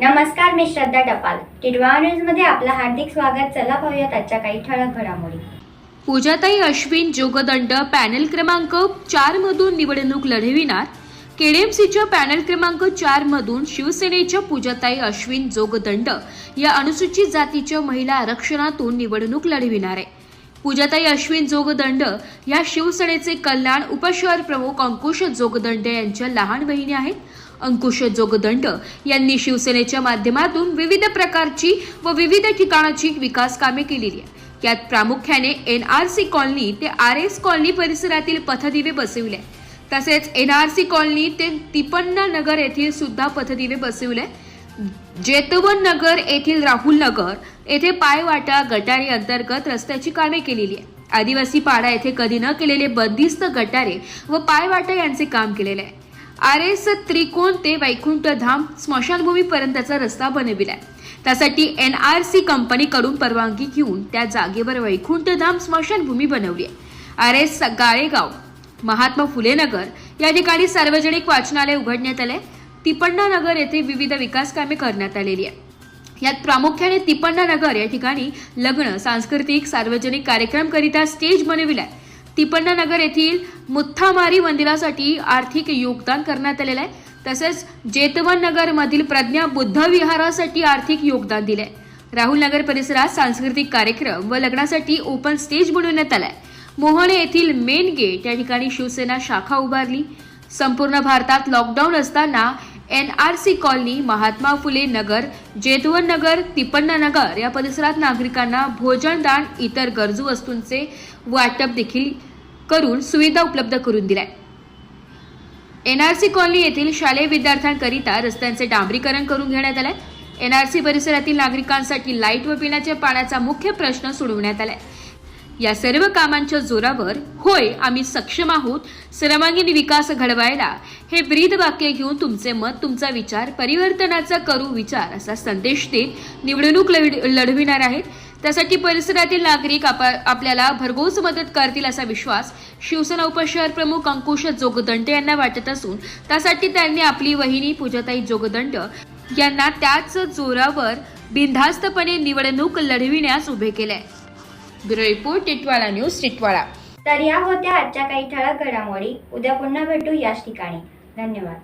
नमस्कार, मी श्रद्धा टपाल. टिटवाळा न्यूज मध्ये आपलं हार्दिक स्वागत. चला पाहूयात आजच्या काही ठळक घडामोडी. पूजाताई अश्विन जोगदंड पॅनल क्रमांक 4 मधून निवडणूक लढविणार. केडीएमसीच्या पॅनल क्रमांक 4 मधून शिवसेनेच्या पूजाताई अश्विन जोगदंड या अनुसूचित जातीच्या महिला आरक्षणातून निवडणूक लढविणार आहे. पूजाताई अश्विन जोगदंड या शिवसेनेचे कल्याण उपशहर प्रमुख अंकुश जोगदंड यांच्या लहान बहिणी आहेत. अंकुश जोगदंड यांनी शिवसेनेच्या माध्यमातून विविध प्रकारची व विविध ठिकाणाची विकास कामे केलेली आहे. यात प्रामुख्याने एनआरसी कॉलनी ते आरएस कॉलनी परिसरातील पथदिवे बसविले. तसेच एनआरसी कॉलनी ते तिपन्ना नगर येथील सुद्धा पथदिवे बसविले. जेतवन नगर येथील राहुल नगर येथे पायवाटा गटारी अंतर्गत रस्त्याची कामे केलेली आहे. आदिवासी पाडा येथे कधी न केलेले बंदिस्त गटारे व पायवाटा यांचे काम केलेले आहे. आरएस त्रिकोण ते वैकुंठ धाम स्मशानभूमी पर्यंतचा रस्ता बनविलाय. त्यासाठी एनआरसी कंपनीकडून परवानगी घेऊन त्या जागेवर वैकुंठ धाम स्मशानभूमी बनवली आहे. आरएस गाळेगाव महात्मा फुले नगर या ठिकाणी सार्वजनिक वाचनालय उघडण्यात आले. तिपण्णा नगर येथे विविध विकास कामे करण्यात आलेली आहे. यात प्रामुख्याने तिपण्णा नगर या ठिकाणी लग्न, सांस्कृतिक, सार्वजनिक कार्यक्रम करिता स्टेज बनविलाय. तिपण्णा नगर येथील मुथ्थामारी मंदिरासाठी आर्थिक योगदान करण्यात आलेलं आहे. तसेच जेतवन नगर मधील प्रज्ञा बुद्ध विहारासाठी आर्थिक योगदान दिले. राहुल नगर परिसरात सांस्कृतिक कार्यक्रम व लग्नासाठी ओपन स्टेज बनवण्यात आलाय. मोहणे येथील मेन गेट या ठिकाणी शिवसेना शाखा उभारली. संपूर्ण भारतात लॉकडाऊन असताना एनआरसी कॉलनी, महात्मा फुले नगर, जेतवन नगर, तिपण्णा नगर या परिसरात नागरिकांना भोजन दान, इतर गरजू वस्तूंचे वाटप देखील करून सुविधा उपलब्ध करून दिल्या. एनआरसी कॉलनी येथील शालेय विद्यार्थ्यांकरिता रस्त्यांचे डांबरीकरण करून घेण्यात आले. एनआरसी परिसरातील नागरिकांसाठी लाईट व पिण्याच्या पाण्याचा मुख्य प्रश्न सोडवण्यात आलाय. या सर्व कामांच्या जोरावर होय आम्ही सक्षम आहोत सर्वांगीण विकास घडवायला हे ब्रीद वाक्य घेऊन तुमचे मत, तुमचा विचार, परिवर्तनाचा करू विचार असा संदेश देत निवडणूक लढविणार आहेत. त्यासाठी परिसरातील नागरिक आपल्याला भरघोस मदत करतील असा विश्वास शिवसेना उपशहर प्रमुख अंकुश जोगदंड यांना वाटत असून त्यासाठी त्यांनी आपली वहिनी पूजाताई जोगदंड यांना त्याच जोरावर बिनधास्तपणे निवडणूक लढविण्यास उभे केले. Bureau report, Titwala news, Titwala. तर या होत्या आजच्या काही ठळक घडामोडी. उद्या पुन्हा भेटू याच ठिकाणी. धन्यवाद.